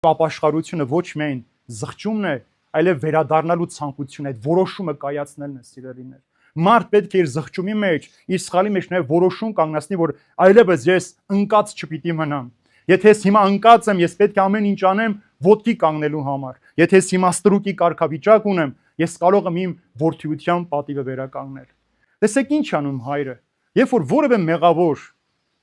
Ապաշխարությունը ոչ միայն զղջումն է, այլև վերադառնալու ցանկությունն է, այդ որոշումը կայացնելն է, սիրելիներ։ Մարդ պետք է իր զղջումի մեջ, իր սխալի մեջ նաև որոշում կանգնացնի, որ այլևս ես ընկած չպիտի մնամ։ Եթե ես հիմա ընկած եմ, ես պետք է ամեն ինչ անեմ ոտքի կանգնելու համար։ Եթե ես հիմա ստրուկի կարգավիճակ ունեմ, ես կարող եմ իմ որդիության պատիվը վերականգնել։ Տեսեք ինչ անում հայրը։ Երբ որ որևէ մեղավոր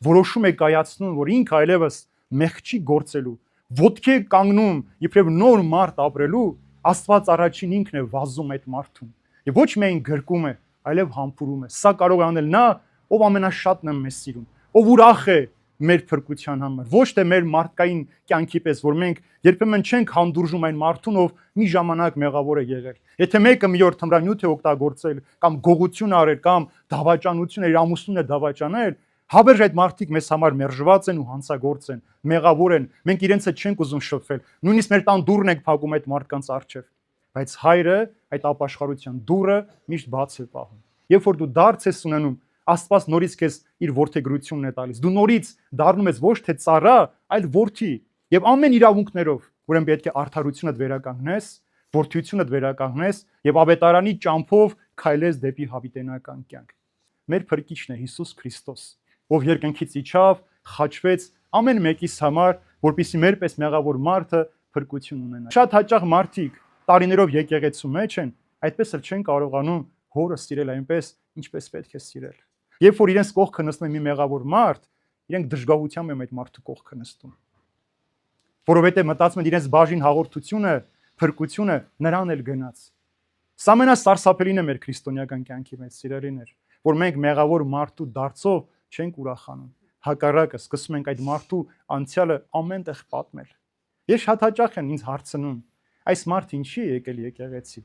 որոշում է կայացնում, որ ինքը այլևս մեղք չի գործելու, ոտքի է կանգնում իբրև նոր մարդ ապրելու, Աստված առաջին ինքն է վազում այդ մարդուն։ Եվ ոչ միայն գրկում է, այլև համբուրում է։ Սա կարող է անել նա, ով ամենաշատն է մեզ սիրում, ով ուրախ է մեր փրկության համար, ոչ թե մեր մարդկային կյանքի պես, որ մենք երբեմն չենք հանդուրժում այն մարդուն, ով մի ժամանակ մեղավոր է եղել։ Եթե մեկը մի օր թմրանյութ է օգտագործել կամ գողություն արել կամ դավաճանություն իր ամուսնուն է դավաճանել, հավերժ այդ մարդիկ մեզ համար մերժված են ու հանցագործ են, մեղավոր են, մենք իրենց հետ չենք ուզում շփվել, նույնիսկ մեր տան դուռն ենք փակում այդ մարդկանց առջև, բայց հայրը այդ ապաշխարության դուռը միշտ բաց է պահում։ Երբ որ դու դարձ ես ունենում, Աստված նորից քեզ իր որդեգրությունն է տալիս, դու նորից դառնում ես ոչ թե ծառա, այլ որդի, եւ ամեն իրավունքներով, ուրեմն պետք է արդարությունդ վերականգնես, որդիությունդ վերականգնես եւ ավետարանի ճամփով քայլես դեպի հավիտենական կյանք։ Մեր փրկիչն է Հիսուս Քրիստոս, ով երկնքից իջավ, խաչվեց ամեն մեկիս համար, որպեսզի մեր պես մեղավոր մարդը փրկություն ունենա։ Շատ հաճախ մարդիկ տարիներով եկեղեցու մեջ են, այդպես էլ չեն կարողանում հորը սիրել այնպես, ինչպես պետք է սիրել։ Երբ որ իրենց կողքը նստում է մի մեղավոր մարդ, իրենք դժգոհությամբ են այդ մարդու կողքը նստում։ Որովհետև մտածում են իրենց բաժին հաղորդությունը, փրկությունը նրան էլ գնաց։ Սա ամենասարսափելին է մեր քրիստոնեական կյանքի մեջ, սիրելիներ, որ մենք մեղավոր մարդու դարձով չենք ուրախանում։ Հակառակը սկսում ենք այդ մարդու անցյալը ամենտեղ պատմել։ Ես շատ հաճախ են ինձ հարցնում, այս մարդը ինչի է եկել եկեղեցի։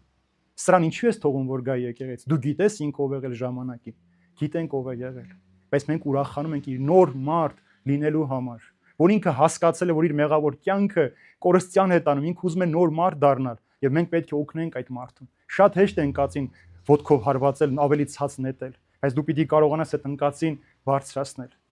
Սրան ինչու ես թողում որ գա եկեղեցի։ Դու գիտես ինքը ով եղել ժամանակին։ Գիտենք ով է եղել, բայց մենք ուրախանում ենք իր նոր մարդ լինելու համար, որ ինքը հասկացել է, որ իր մեղավոր կյանքը կորստյան է տանում, ինքը ուզում է նոր մարդ դառնալ, եւ մենք պետք է օգնենք այդ մարդուն։ Շատ հեշտ է ընկածին ոտքով հարվածել, ավելի ցած նետել, բայց դու պիտի կարողանաս այդ ընկածին բարձրացնել։